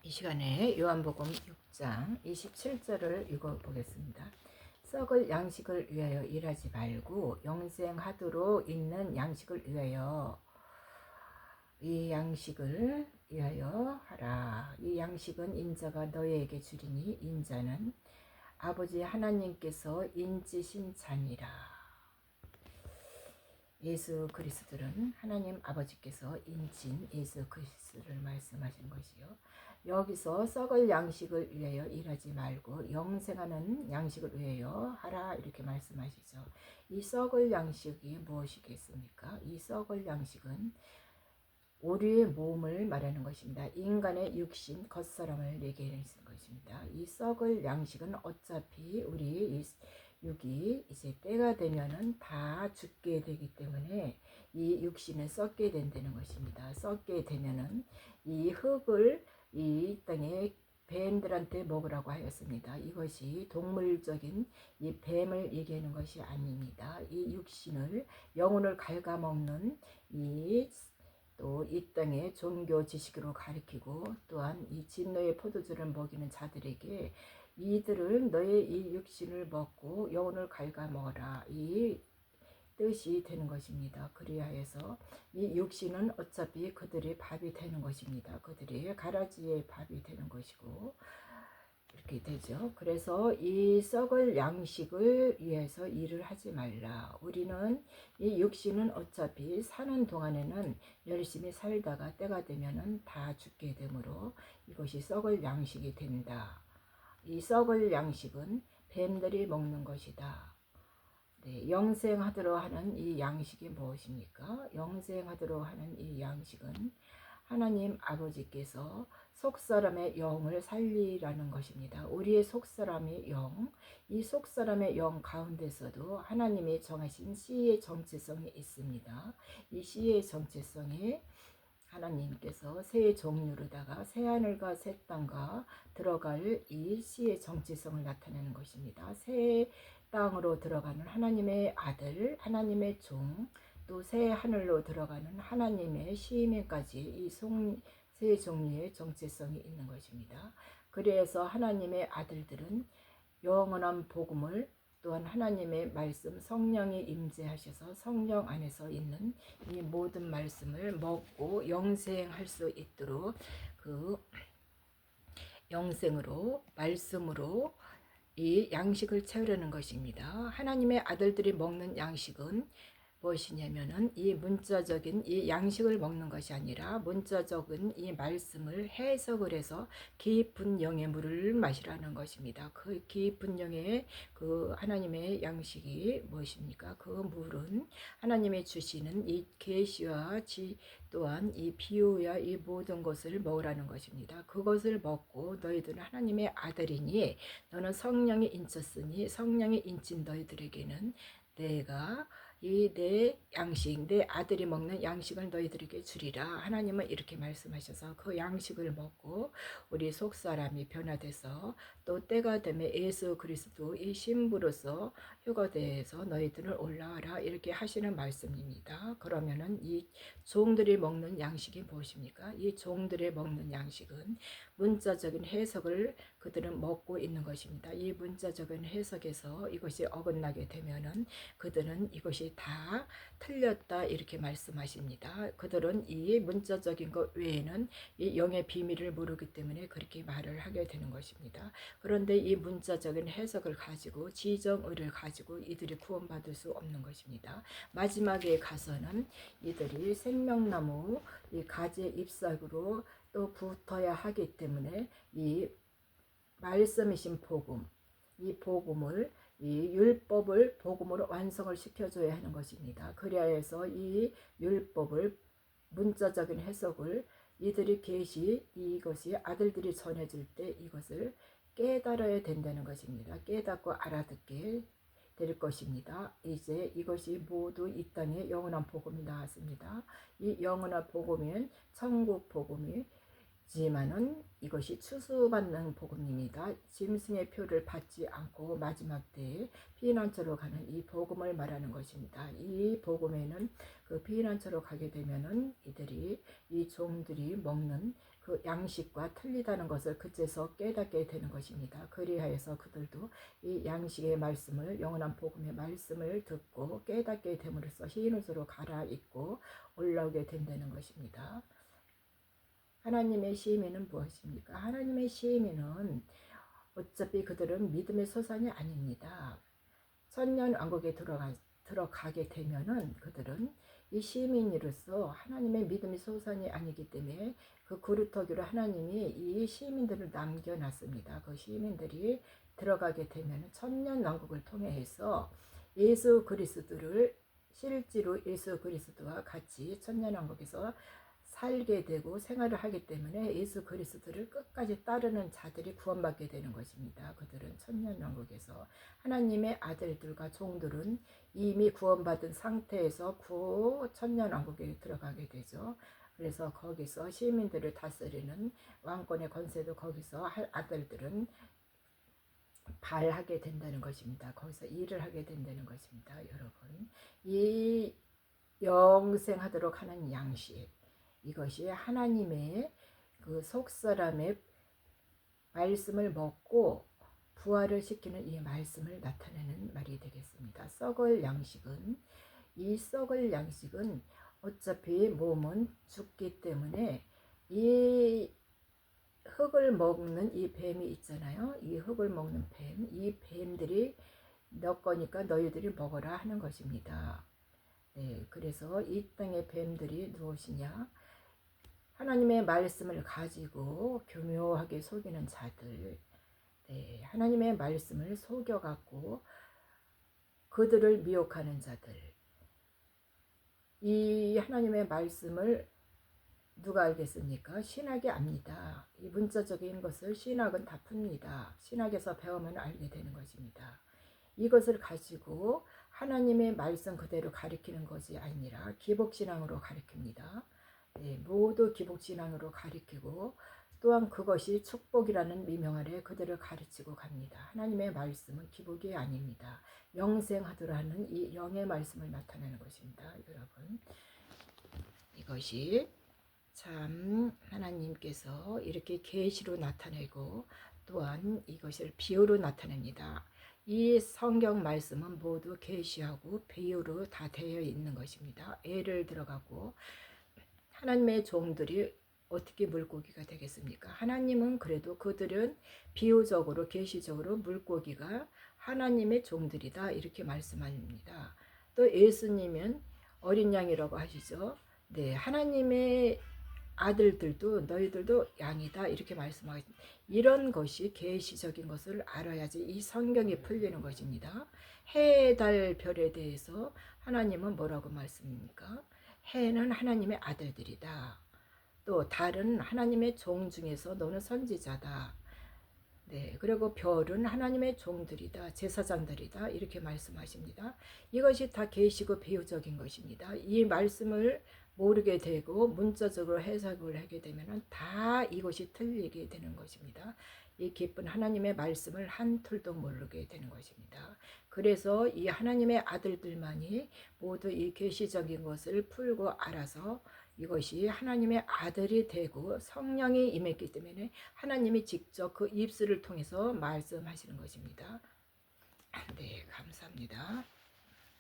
이 시간에 요한복음 6장 27절을 읽어보겠습니다. 썩을 양식을 위하여 일하지 말고 영생하도록 있는 양식을 위하여 이 양식을 위하여 하라. 이 양식은 인자가 너희에게 주리니 인자는 아버지 하나님께서 인치신 잔이라. 예수 그리스도는 하나님 아버지께서 인친 예수 그리스도를 말씀하신 것이요. 여기서 썩을 양식을 위하여 일하지 말고 영생하는 양식을 위하여 하라 이렇게 말씀하시죠. 이 썩을 양식이 무엇이겠습니까? 이 썩을 양식은 우리의 몸을 말하는 것입니다. 인간의 육신 겉사람을 얘기하는 것입니다. 이 썩을 양식은 어차피 우리 육이 이제 때가 되면은 다 죽게 되기 때문에 이 육신은 썩게 된다는 것입니다. 썩게 되면은 이 흙을 이 땅에 뱀들한테 먹으라고 하였습니다. 이것이 동물적인 이 뱀을 얘기하는 것이 아닙니다. 이 육신을 영혼을 갉아먹는 또 이 땅의 종교 지식으로 가리키고 또한 이 진노의 포도주를 먹이는 자들에게 이들은 너의 이 육신을 먹고 영혼을 갉아먹어라 이 뜻이 되는 것입니다. 그리하여서 이 육신은 어차피 그들의 밥이 되는 것입니다. 그들의 가라지의 밥이 되는 것이고 이렇게 되죠. 그래서 이 썩을 양식을 위해서 일을 하지 말라. 우리는 이 육신은 어차피 사는 동안에는 열심히 살다가 때가 되면은 다 죽게 되므로 이것이 썩을 양식이 된다. 이 썩을 양식은 뱀들이 먹는 것이다. 네, 영생하도록 하는 이 양식이 무엇입니까? 영생하도록 하는 이 양식은 하나님 아버지께서 속사람의 영을 살리라는 것입니다. 우리의 속사람의 영, 이 속사람의 영 가운데서도 하나님이 정하신 씨의 정체성이 있습니다. 이 씨의 정체성에 하나님께서 새 종류로다가 새 하늘과 새 땅과 들어갈 이 씨의 정체성을 나타내는 것입니다. 새 땅으로 들어가는 하나님의 아들, 하나님의 종, 또 새 하늘로 들어가는 하나님의 시민까지 이 세 종류의 정체성이 있는 것입니다. 그래서 하나님의 아들들은 영원한 복음을 또한 하나님의 말씀 성령이 임재하셔서 성령 안에서 있는 이 모든 말씀을 먹고 영생할 수 있도록 그 영생으로 말씀으로 이 양식을 채우려는 것입니다. 하나님의 아들들이 먹는 양식은 무엇이냐면은 이 문자적인 이 양식을 먹는 것이 아니라 문자적인 이 말씀을 해석을 해서 깊은 영의 물을 마시라는 것입니다. 그 깊은 영의 그 하나님의 양식이 무엇입니까? 그 물은 하나님이 주시는 이 계시와 또한 이 비유야 이 모든 것을 먹으라는 것입니다. 그것을 먹고 너희들은 하나님의 아들이니 너는 성령이 인쳤으니 성령이 인친 너희들에게는 내가 이 내 양식, 내 아들이 먹는 양식을 너희들에게 주리라. 하나님은 이렇게 말씀하셔서 그 양식을 먹고 우리 속사람이 변화돼서 또 때가 되면 예수 그리스도 이 신부로서 휴거대에서 너희들을 올라와라 이렇게 하시는 말씀입니다. 그러면은 이 종들이 먹는 양식이 무엇입니까? 이 종들이 먹는 양식은 문자적인 해석을 그들은 먹고 있는 것입니다. 이 문자적인 해석에서 이것이 어긋나게 되면은 그들은 이것이 다 틀렸다 이렇게 말씀하십니다. 그들은 이 문자적인 것 외에는 이 영의 비밀을 모르기 때문에 그렇게 말을 하게 되는 것입니다. 그런데 이 문자적인 해석을 가지고 지정의를 가지고 이들이 구원받을 수 없는 것입니다. 마지막에 가서는 이들이 생명나무 이 가지 잎사귀로 또 붙어야 하기 때문에 이 말씀이신 복음, 이 복음을 이 율법을 복음으로 완성을 시켜줘야 하는 것입니다. 그리하여서 이 율법을 문자적인 해석을 이들이 이것이 아들들이 전해질 때 이것을 깨달아야 된다는 것입니다. 깨닫고 알아듣게 될 것입니다. 이제 이것이 모두 이 땅에 영원한 복음이 나왔습니다. 이 영원한 복음은 천국 복음이지만은 이것이 추수받는 복음입니다. 짐승의 표를 받지 않고 마지막 때에 피난처로 가는 이 복음을 말하는 것입니다. 이 복음에는 그 피난처로 가게 되면은 이 종들이 먹는 그 양식과 틀리다는 것을 그제서 깨닫게 되는 것입니다. 그리하여서 그들도 이 양식의 말씀을, 영원한 복음의 말씀을 듣고 깨닫게 됨으로써 흰 옷으로 갈아입고 올라오게 된다는 것입니다. 하나님의 시민은 무엇입니까? 하나님의 시민은 어차피 그들은 믿음의 소산이 아닙니다. 천년왕국에 들어가게 되면은 그들은 이 시민으로서 하나님의 믿음의 소산이 아니기 때문에 그 그루터기로 하나님이 이 시민들을 남겨놨습니다. 그 시민들이 들어가게 되면 천년왕국을 통해서 예수 그리스도를 실제로 예수 그리스도와 같이 천년왕국에서 살게 되고 생활을 하기 때문에 예수 그리스도를 끝까지 따르는 자들이 구원받게 되는 것입니다. 그들은 천년왕국에서 하나님의 아들들과 종들은 이미 구원받은 상태에서 천년왕국에 들어가게 되죠. 그래서 거기서 시민들을 다스리는 왕권의 권세도 거기서 아들들은 발하게 된다는 것입니다. 거기서 일을 하게 된다는 것입니다. 여러분, 이 영생하도록 하는 양식, 이것이 하나님의 그 속사람의 말씀을 먹고 부활을 시키는 이 말씀을 나타내는 말이 되겠습니다. 썩을 양식은, 이 썩을 양식은 어차피 몸은 죽기 때문에 이 흙을 먹는 이 뱀이 있잖아요. 이 흙을 먹는 뱀, 이 뱀들이 너 거니까 너희들이 먹어라 하는 것입니다. 네, 그래서 이 땅의 뱀들이 무엇이냐? 하나님의 말씀을 가지고 교묘하게 속이는 자들, 네, 하나님의 말씀을 속여갖고 그들을 미혹하는 자들, 이 하나님의 말씀을 누가 알겠습니까? 신학이 압니다. 이 문자적인 것을 신학은 다 풉니다. 신학에서 배우면 알게 되는 것입니다. 이것을 가지고 하나님의 말씀 그대로 가리키는 것이 아니라 기복신앙으로 가리킵니다. 네, 모두 기복신앙으로 가리키고 또한 그것이 축복이라는 미명 아래 그들을 가르치고 갑니다. 하나님의 말씀은 기복이 아닙니다. 영생하도라는 이 영의 말씀을 나타내는 것입니다. 여러분, 이것이 참 하나님께서 이렇게 계시로 나타내고 또한 이것을 비유로 나타냅니다. 이 성경 말씀은 모두 계시하고 비유로 다 되어 있는 것입니다. 예를 들어가고 하나님의 종들이 어떻게 물고기가 되겠습니까? 하나님은 그래도 그들은 비유적으로 계시적으로 물고기가 하나님의 종들이다 이렇게 말씀합니다. 또 예수님은 어린 양이라고 하시죠. 네, 하나님의 아들들도 너희들도 양이다 이렇게 말씀하겠습니다. 이런 것이 계시적인 것을 알아야지 이 성경이 풀리는 것입니다. 해, 달, 별에 대해서 하나님은 뭐라고 말씀입니까? 해는 하나님의 아들들이다. 또 달은 하나님의 종 중에서 너는 선지자다. 네, 그리고 별은 하나님의 종들이다, 제사장들이다 이렇게 말씀하십니다. 이것이 다 계시고 비유적인 것입니다. 이 말씀을 모르게 되고 문자적으로 해석을 하게 되면 다 이것이 틀리게 되는 것입니다. 이 깊은 하나님의 말씀을 한 툴도 모르게 되는 것입니다. 그래서 이 하나님의 아들들만이 모두 이 계시적인 것을 풀고 알아서 이것이 하나님의 아들이 되고 성령이 임했기 때문에 하나님이 직접 그 입술을 통해서 말씀하시는 것입니다. 네, 감사합니다.